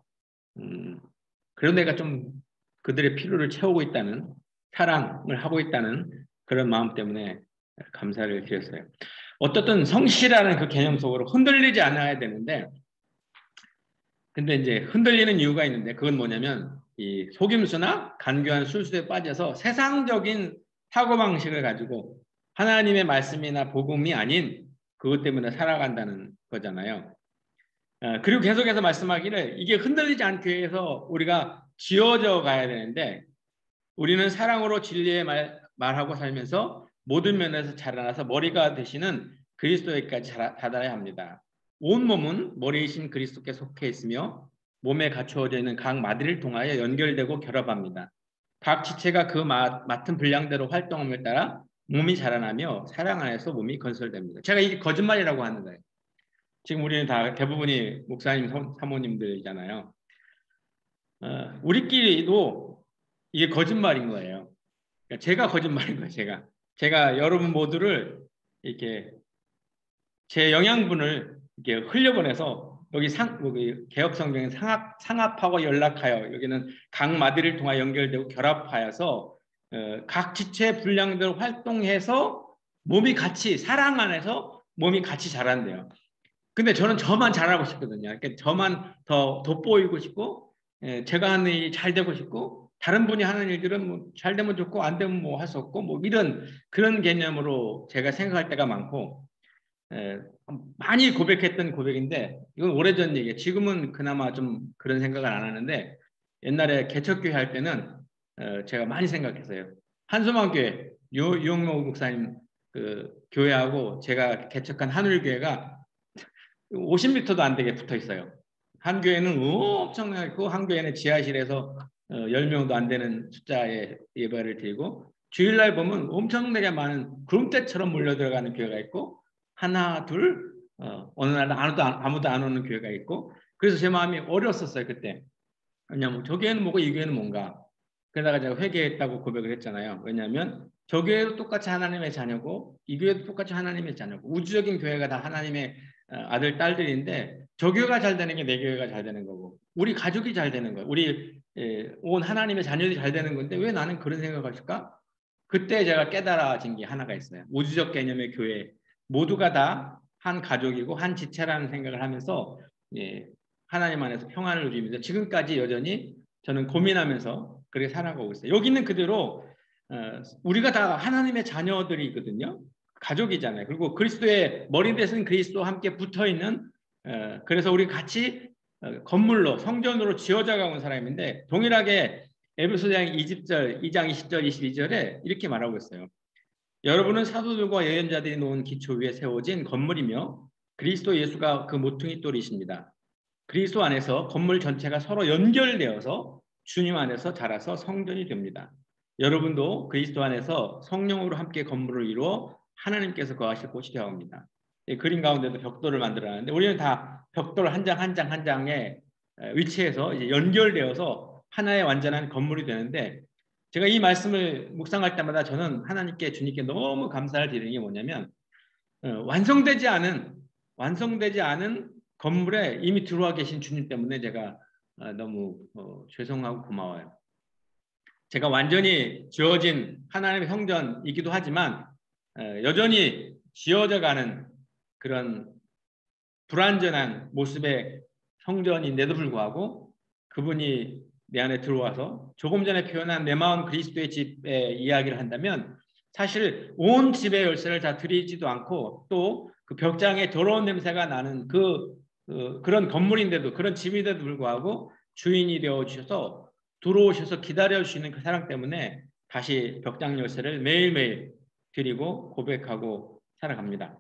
그런 내가 좀 그들의 필요를 채우고 있다는 사랑을 하고 있다는 그런 마음 때문에 감사를 드렸어요. 어떻든 성실이라는 그 개념 속으로 흔들리지 않아야 되는데 근데 이제 흔들리는 이유가 있는데 그건 뭐냐면 이 속임수나 간교한 술수에 빠져서 세상적인 사고방식을 가지고 하나님의 말씀이나 복음이 아닌 그것 때문에 살아간다는 거잖아요. 그리고 계속해서 말씀하기를 이게 흔들리지 않기 위해서 우리가 지어져 가야 되는데 우리는 사랑으로 진리의 말하고 살면서 모든 면에서 자라나서 머리가 되시는 그리스도에까지 다다라야 합니다. 온 몸은 머리이신 그리스도께 속해 있으며 몸에 갖추어져 있는 각 마디를 통하여 연결되고 결합합니다. 각 지체가 그 맡은 분량대로 활동함에 따라 몸이 자라나며 사랑 안에서 몸이 건설됩니다. 제가 이게 거짓말이라고 하는 거예요. 지금 우리는 다 대부분이 목사님, 사모님들이잖아요. 우리끼리도 이게 거짓말인 거예요. 그러니까 제가 거짓말인 거예요. 제가 여러분 모두를 이렇게 제 영양분을 이렇게 흘려보내서 여기 개혁 성경은 상합하고 연락하여, 여기는 각 마디를 통하여 연결되고 결합하여서 각 지체 분량대로 활동해서 몸이 같이, 사랑 안에서 몸이 같이 자란대요. 근데 저는 저만 잘하고 싶거든요. 그러니까 저만 더 돋보이고 싶고, 제가 하는 일이 잘 되고 싶고, 다른 분이 하는 일들은 뭐 잘 되면 좋고 안 되면 뭐 할 수 없고, 뭐 이런 그런 개념으로 제가 생각할 때가 많고, 많이 고백했던 고백인데, 이건 오래전 얘기예요. 지금은 그나마 좀 그런 생각을 안 하는데, 옛날에 개척교회 할 때는 제가 많이 생각했어요. 한소망교회 유영모 목사님 그 교회하고 제가 개척한 하늘교회가 50m도 안 되게 붙어 있어요. 한 교회는 엄청나게 있고, 한 교회는 지하실에서 10명도 안 되는 숫자의 예배를 드리고, 주일날 보면 엄청나게 많은 구름대처럼 몰려 들어가는 교회가 있고, 하나, 둘, 어느 날 아무도 안 오는 교회가 있고, 그래서 제 마음이 어려웠었어요, 그때. 왜냐하면 저 교회는 뭐고 이 교회는 뭔가. 그러다가 제가 회개했다고 고백을 했잖아요. 왜냐하면 저 교회도 똑같이 하나님의 자녀고, 이 교회도 똑같이 하나님의 자녀고, 우주적인 교회가 다 하나님의 아들, 딸들인데, 저 교회가 잘 되는 게 내 교회가 잘 되는 거고, 우리 가족이 잘 되는 거예요. 우리 온 하나님의 자녀들이 잘 되는 건데 왜 나는 그런 생각을 할까? 그때 제가 깨달아진 게 하나가 있어요. 우주적 개념의 교회, 모두가 다 한 가족이고 한 지체라는 생각을 하면서 하나님 안에서 평안을 누리면서 지금까지 여전히 저는 고민하면서 그렇게 살아가고 있어요. 여기는 그대로 우리가 다 하나님의 자녀들이거든요. 가족이잖아요. 그리고 그리스도의 머리대신 그리스도와 함께 붙어있는, 그래서 우리 같이 건물로, 성전으로 지어져 가는 사람인데, 동일하게 에베소장 2장 20절 22절에 이렇게 말하고 있어요. 여러분은 사도들과 예언자들이 놓은 기초 위에 세워진 건물이며 그리스도 예수가 그 모퉁이 돌이십니다. 그리스도 안에서 건물 전체가 서로 연결되어서 주님 안에서 자라서 성전이 됩니다. 여러분도 그리스도 안에서 성령으로 함께 건물을 이루어 하나님께서 거하실 곳이 되어 옵니다. 그림 가운데도 벽돌을 만들어놨는데, 우리는 다 벽돌 한 장 한 장 한 장의 위치에서 이제 연결되어서 하나의 완전한 건물이 되는데, 제가 이 말씀을 묵상할 때마다 저는 하나님께, 주님께 너무 감사를 드리는 게 뭐냐면, 완성되지 않은 건물에 이미 들어와 계신 주님 때문에 제가 너무 죄송하고 고마워요. 제가 완전히 지어진 하나님의 성전이기도 하지만 여전히 지어져가는 그런 불완전한 모습의 성전인데도 불구하고, 그분이 내 안에 들어와서 조금 전에 표현한 내 마음 그리스도의 집의 이야기를 한다면, 사실 온 집의 열쇠를 다 드리지도 않고 또 그 벽장에 더러운 냄새가 나는 그런 건물인데도, 그런 집인데도 불구하고 주인이 되어 주셔서 들어오셔서 기다려 주시는 그 사랑 때문에 다시 벽장 열쇠를 매일매일 드리고 고백하고 살아갑니다.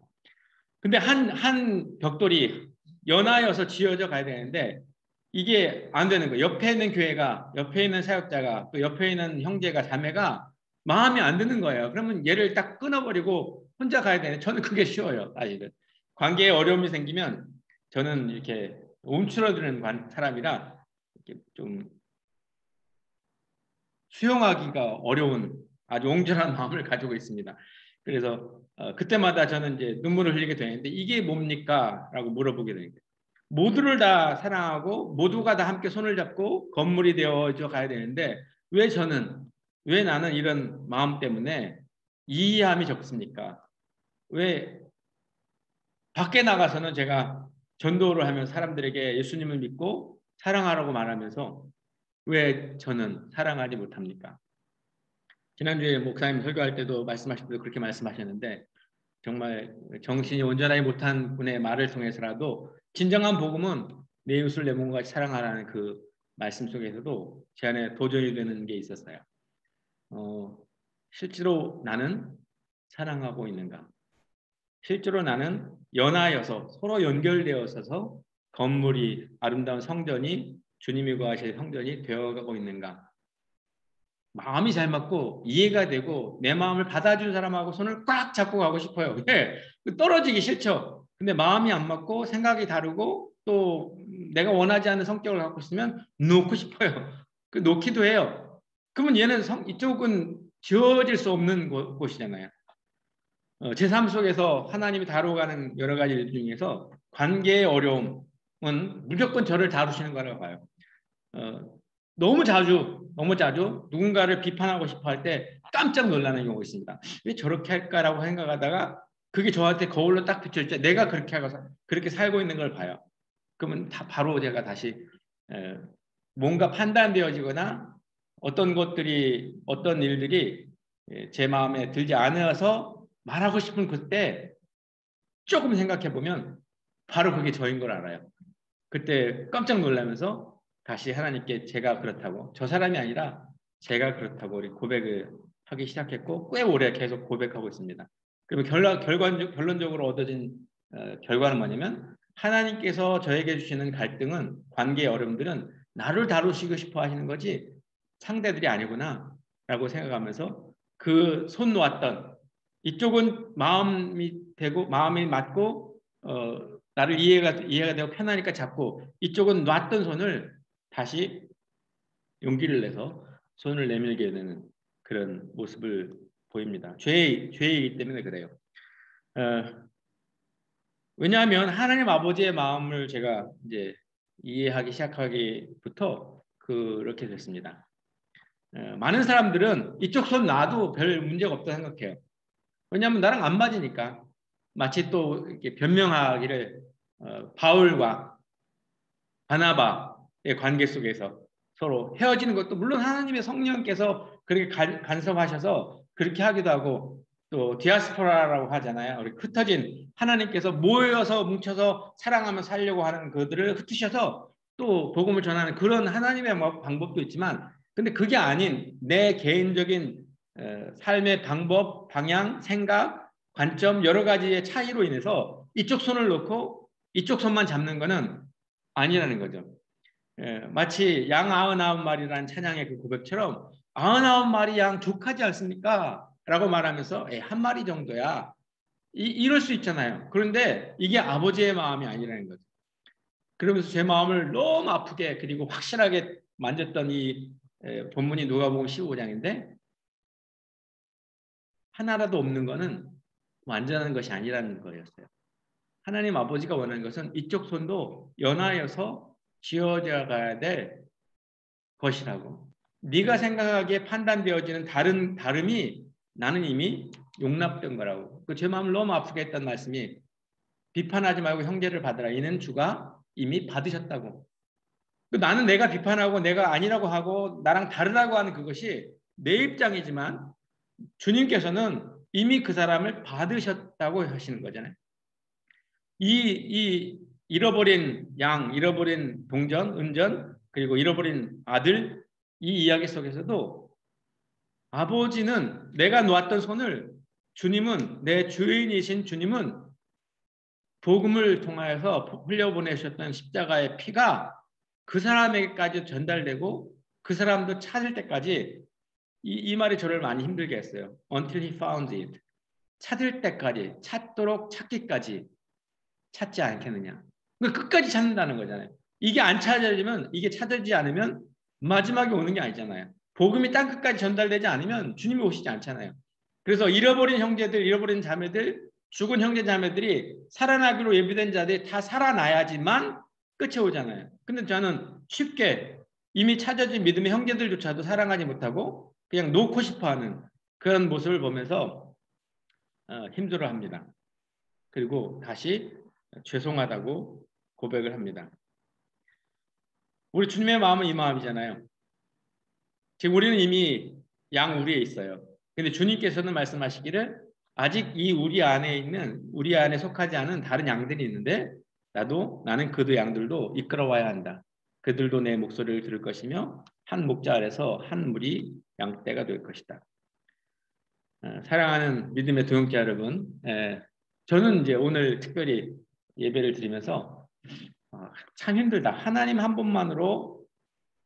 근데 한 벽돌이 연하여서 지어져 가야 되는데 이게 안 되는 거예요. 옆에 있는 교회가, 옆에 있는 사역자가, 또 옆에 있는 형제가, 자매가 마음에 안 드는 거예요. 그러면 얘를 딱 끊어버리고 혼자 가야 되는데, 저는 그게 쉬워요. 사실은 관계에 어려움이 생기면 저는 이렇게 움츠러드는 사람이라 이렇게 좀 수용하기가 어려운 아주 옹졸한 마음을 가지고 있습니다. 그래서 그때마다 저는 이제 눈물을 흘리게 되는데, 이게 뭡니까? 라고 물어보게 되는 거예요. 모두를 다 사랑하고 모두가 다 함께 손을 잡고 건물이 되어져 가야 되는데, 왜 나는 이런 마음 때문에 이해함이 적습니까? 왜 밖에 나가서는 제가 전도를 하면 사람들에게 예수님을 믿고 사랑하라고 말하면서 왜 저는 사랑하지 못합니까? 지난주에 목사님 설교할 때도 말씀하실 때도 그렇게 말씀하셨는데, 정말 정신이 온전하지 못한 분의 말을 통해서라도 진정한 복음은 내 이웃을 내 몸과 같이 사랑하라는 그 말씀 속에서도 제 안에 도전이 되는 게 있었어요. 실제로 나는 사랑하고 있는가? 실제로 나는 연하여서 서로 연결되어서 건물이, 아름다운 성전이, 주님이 거하실 성전이 되어가고 있는가? 마음이 잘 맞고 이해가 되고 내 마음을 받아준 사람하고 손을 꽉 잡고 가고 싶어요. 떨어지기 싫죠. 근데 마음이 안 맞고 생각이 다르고 또 내가 원하지 않는 성격을 갖고 있으면 놓고 싶어요. 놓기도 해요. 그러면 얘는 이쪽은 지어질 수 없는 곳이잖아요. 제 삶 속에서 하나님이 다루어가는 여러 가지 일 중에서 관계의 어려움, 무조건 저를 다루시는 거라고 봐요. 너무 자주 누군가를 비판하고 싶어 할 때 깜짝 놀라는 경우가 있습니다. 왜 저렇게 할까라고 생각하다가 그게 저한테 거울로 딱 비칠 때 내가 그렇게 하고 그렇게 살고 있는 걸 봐요. 그러면 바로 제가 다시 뭔가 판단되어지거나 어떤 일들이 제 마음에 들지 않아서 말하고 싶은 그때 조금 생각해 보면 바로 그게 저인 걸 알아요. 그때 깜짝 놀라면서 다시 하나님께 제가 그렇다고, 저 사람이 아니라 제가 그렇다고 우리 고백을 하기 시작했고 꽤 오래 계속 고백하고 있습니다. 그리고 결론적으로 얻어진 결과는 뭐냐면 하나님께서 저에게 주시는 갈등은, 관계의 어려움들은 나를 다루시고 싶어 하시는 거지 상대들이 아니구나 라고 생각하면서 그 손 놓았던, 이쪽은 마음이 맞고 나를 이해가 되고 편하니까 잡고, 이쪽은 놨던 손을 다시 용기를 내서 손을 내밀게 되는 그런 모습을 보입니다. 죄이기 때문에 그래요. 왜냐하면 하나님 아버지의 마음을 제가 이제 이해하기 시작하기부터 그렇게 됐습니다. 많은 사람들은 이쪽 손 놔도 별 문제가 없다고 생각해요. 왜냐하면 나랑 안 맞으니까. 마치 또 이렇게 변명하기를 바울과 바나바의 관계 속에서 서로 헤어지는 것도 물론 하나님의 성령께서 그렇게 간섭하셔서 그렇게 하기도 하고, 또 디아스포라라고 하잖아요. 우리 흩어진 하나님께서 모여서 뭉쳐서 사랑하며 살려고 하는 그들을 흩으셔서 또 복음을 전하는 그런 하나님의 방법도 있지만, 근데 그게 아닌 내 개인적인 삶의 방법, 방향, 생각, 관점 여러 가지의 차이로 인해서 이쪽 손을 놓고 이쪽 손만 잡는 거는 아니라는 거죠. 마치 양 99마리라는 찬양의 그 고백처럼 99마리 양 족하지 않습니까? 라고 말하면서 한 마리 정도야. 이럴 수 있잖아요. 그런데 이게 아버지의 마음이 아니라는 거죠. 그러면서 제 마음을 너무 아프게 그리고 확실하게 만졌던 이 본문이 누가복음 15장인데, 하나라도 없는 거는 완전한 것이 아니라는 거였어요. 하나님 아버지가 원하는 것은 이쪽 손도 연하여서 지어져 가야 될 것이라고. 네가 생각하기에 판단되어지는 다름이 나는 이미 용납된 거라고. 제 마음을 너무 아프게 했던 말씀이, 비판하지 말고 형제를 받으라. 이는 주가 이미 받으셨다고. 나는 내가 비판하고 내가 아니라고 하고 나랑 다르다고 하는 그것이 내 입장이지만 주님께서는 이미 그 사람을 받으셨다고 하시는 거잖아요. 이 잃어버린 양, 잃어버린 동전, 은전, 그리고 잃어버린 아들, 이 이야기 속에서도 아버지는, 내가 놓았던 손을, 주님은, 내 주인이신 주님은 복음을 통하여서 흘려보내셨던 십자가의 피가 그 사람에게까지 전달되고 그 사람도 찾을 때까지, 이 말이 저를 많이 힘들게 했어요. Until he found it. 찾을 때까지, 찾기까지 찾지 않겠느냐. 끝까지 찾는다는 거잖아요. 이게 안 찾아지면, 이게 찾아지지 않으면 마지막에 오는 게 아니잖아요. 복음이 땅 끝까지 전달되지 않으면 주님이 오시지 않잖아요. 그래서 잃어버린 형제들, 잃어버린 자매들, 죽은 형제 자매들이 살아나기로 예비된 자들이 다 살아나야지만 끝에 오잖아요. 근데 저는 쉽게 이미 찾아진 믿음의 형제들조차도 사랑하지 못하고 그냥 놓고 싶어하는 그런 모습을 보면서 힘들어합니다. 그리고 다시 죄송하다고 고백을 합니다. 우리 주님의 마음은 이 마음이잖아요. 지금 우리는 이미 양 우리에 있어요. 근데 주님께서는 말씀하시기를 아직 이 우리 안에 속하지 않은 다른 양들이 있는데 나는 그들 양들도 이끌어와야 한다. 그들도 내 목소리를 들을 것이며 한 목자 아래서 한 무리 양떼가 될 것이다. 사랑하는 믿음의 동역자 여러분, 저는 이제 오늘 특별히 예배를 드리면서 참 힘들다. 하나님 한 분만으로,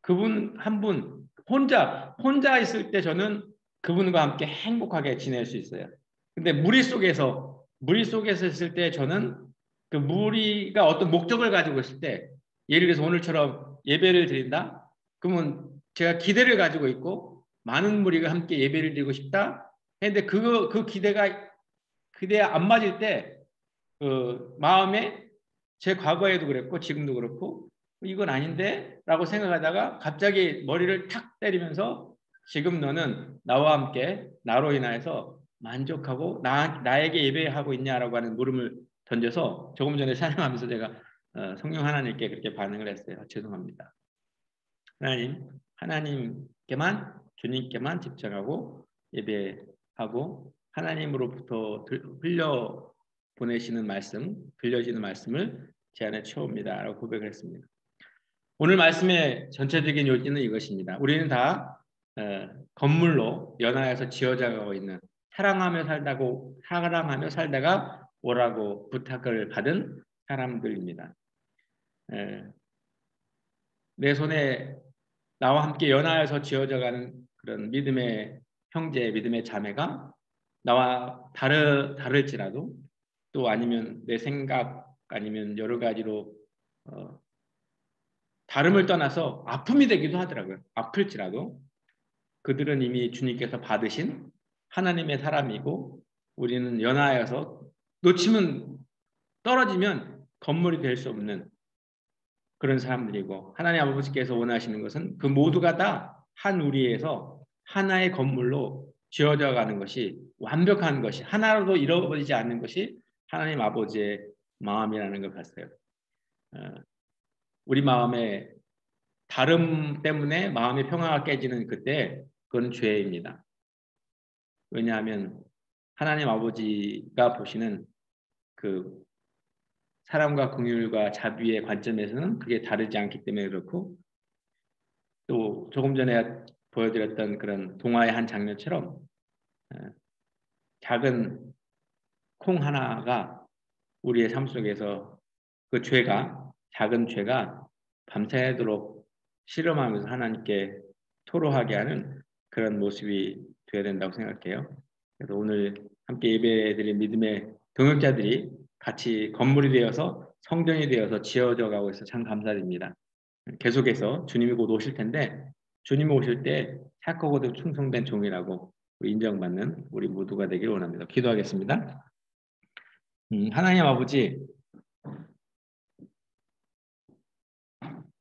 그분 한 분 혼자 있을 때 저는 그분과 함께 행복하게 지낼 수 있어요. 근데 무리 속에서 있을 때 저는 그 무리가 어떤 목적을 가지고 있을 때, 예를 들어서 오늘처럼 예배를 드린다. 그러면 제가 기대를 가지고 있고 많은 무리가 함께 예배를 드리고 싶다. 근데 그 기대에 안 맞을 때 그 마음에 제 과거에도 그랬고 지금도 그렇고 이건 아닌데 라고 생각하다가 갑자기 머리를 탁 때리면서 지금 너는 나와 함께 나로 인하여서 만족하고 나에게 예배하고 있냐라고 하는 물음을 던져서 조금 전에 찬양하면서 제가 성령 하나님께 그렇게 반응을 했어요. 죄송합니다. 하나님께만 주님께만 집중하고 예배하고 하나님으로부터 흘려 보내시는 말씀, 들려지는 말씀을 제 안에 채웁니다. 라고 고백을 했습니다. 오늘 말씀의 전체적인 요지는 이것입니다. 우리는 다 건물로 연하여서 지어져 가고 있는 사랑하며 살다가 오라고 부탁을 받은 사람들입니다. 내 손에 나와 함께 연하여서 지어져 가는 그런 믿음의 형제, 믿음의 자매가 나와 다를지라도 또 아니면 내 생각 아니면 여러 가지로 다름을 떠나서 아픔이 되기도 하더라고요. 아플지라도 그들은 이미 주님께서 받으신 하나님의 사람이고 우리는 연하여서 놓치면 떨어지면 건물이 될 수 없는 그런 사람들이고 하나님 아버지께서 원하시는 것은 그 모두가 다 한 우리에서 하나의 건물로 지어져 가는 것이 완벽한 것이 하나로도 잃어버리지 않는 것이 하나님 아버지의 마음이라는 걸 봤어요. 우리 마음에 다름 때문에 마음의 평화가 깨지는 그때 그건 죄입니다. 왜냐하면 하나님 아버지가 보시는 그 사랑과 긍휼과 자비의 관점에서는 그게 다르지 않기 때문에 그렇고 또 조금 전에 보여드렸던 그런 동화의 한 장면처럼 작은 콩 하나가 우리의 삶 속에서 그 작은 죄가 밤새도록 실험하면서 하나님께 토로하게 하는 그런 모습이 되어야 된다고 생각해요. 그래서 오늘 함께 예배드린 믿음의 동역자들이 같이 건물이 되어서 성전이 되어서 지어져 가고 있어서 참 감사드립니다. 계속해서 주님이 곧 오실 텐데 주님이 오실 때 착하고도 충성된 종이라고 인정받는 우리 모두가 되길 원합니다. 기도하겠습니다. 하나님 아버지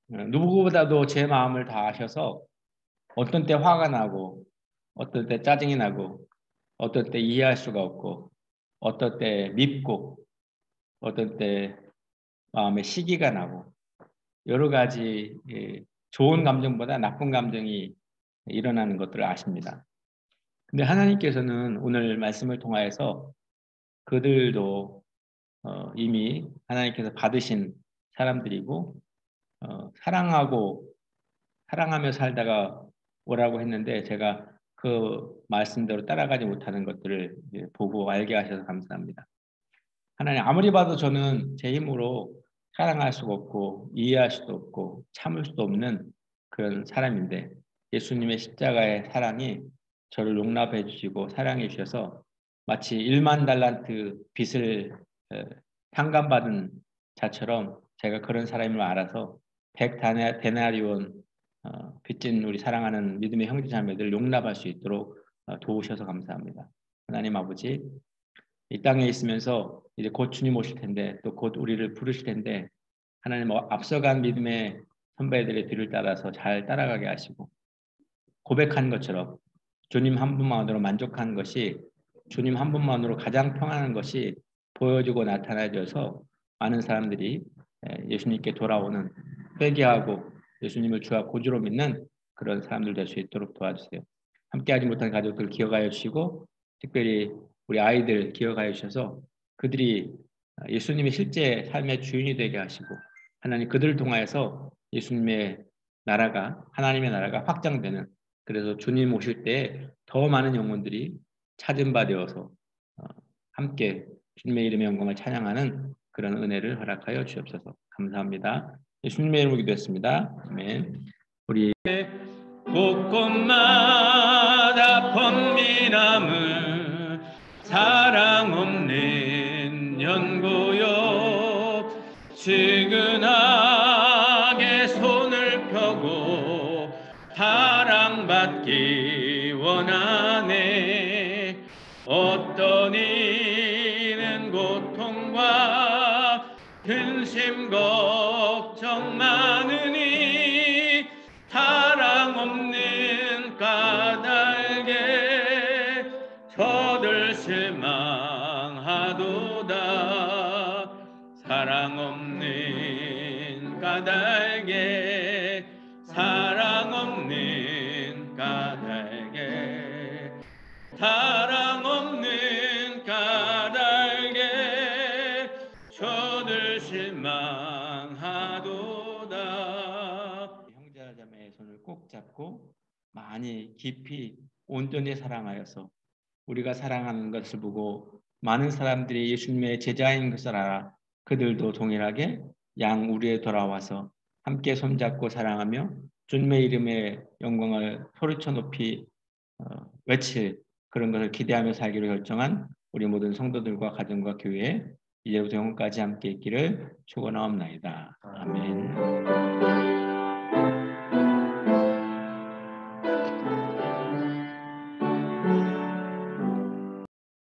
누구보다도 제 마음을 다 아셔서 어떤 때 화가 나고 어떤 때 짜증이 나고 어떤 때 이해할 수가 없고 어떤 때 밉고 어떤 때 마음에 시기가 나고 여러 가지 좋은 감정보다 나쁜 감정이 일어나는 것들을 아십니다. 근데 하나님께서는 오늘 말씀을 통하여서 그들도 이미 하나님께서 받으신 사람들이고 사랑하며 살다가 오라고 했는데 제가 그 말씀대로 따라가지 못하는 것들을 보고 알게 하셔서 감사합니다. 하나님 아무리 봐도 저는 제 힘으로 사랑할 수가 없고 이해할 수도 없고 참을 수도 없는 그런 사람인데 예수님의 십자가의 사랑이 저를 용납해 주시고 사랑해 주셔서 마치 1만 달란트 빚을 탕감받은 자처럼 제가 그런 사람임을 알아서 100데나리온 빚진 우리 사랑하는 믿음의 형제자매들 용납할 수 있도록 도우셔서 감사합니다. 하나님 아버지 이 땅에 있으면서 이제 곧 주님 오실 텐데 또 곧 우리를 부르실 텐데 하나님 앞서간 믿음의 선배들의 뒤를 따라서 잘 따라가게 하시고 고백한 것처럼 주님 한 분만으로 만족한 것이 주님 한 분만으로 가장 평안한 것이 보여지고 나타나져서 많은 사람들이 예수님께 돌아오는 회개하고 예수님을 주와 구주로 믿는 그런 사람들 될 수 있도록 도와주세요. 함께하지 못한 가족들 기억하여 주시고 특별히 우리 아이들 기억하여 주셔서 그들이 예수님의 실제 삶의 주인이 되게 하시고 하나님 그들을 통하여서 예수님의 나라가 하나님의 나라가 확장되는 그래서 주님 오실 때 더 많은 영혼들이 찾은 바 되어서 함께 주님의 이름의 영광을 찬양하는 그런 은혜를 허락하여 주옵소서. 감사합니다. 예수님의 이름으로 기도했습니다. 아멘. 우리 곳곳마다 번민함을 사랑 없는 연고요 지근하게 손을 펴고 사랑받기 원하네 어떤 이는 고통과 근심 걱정 많으니 사랑 없는 까닭에 저들 실망하도다. 사랑 없는 까닭에 사랑 없는 까닭에 사랑 없는 까닭에 저들 실망하도다. 형제와 자매의 손을 꼭 잡고 많이 깊이 온전히 사랑하여서 우리가 사랑하는 것을 보고 많은 사람들이 예수님의 제자인 것을 알아 그들도 동일하게 양 우리에 돌아와서 함께 손잡고 사랑하며 주님의 이름의 영광을 소리쳐 높이 외칠 그런 것을 기대하며 살기로 결정한 우리 모든 성도들과 가정과 교회 이제부터 영원까지 함께 있기를 축원하옵나이다. 아멘.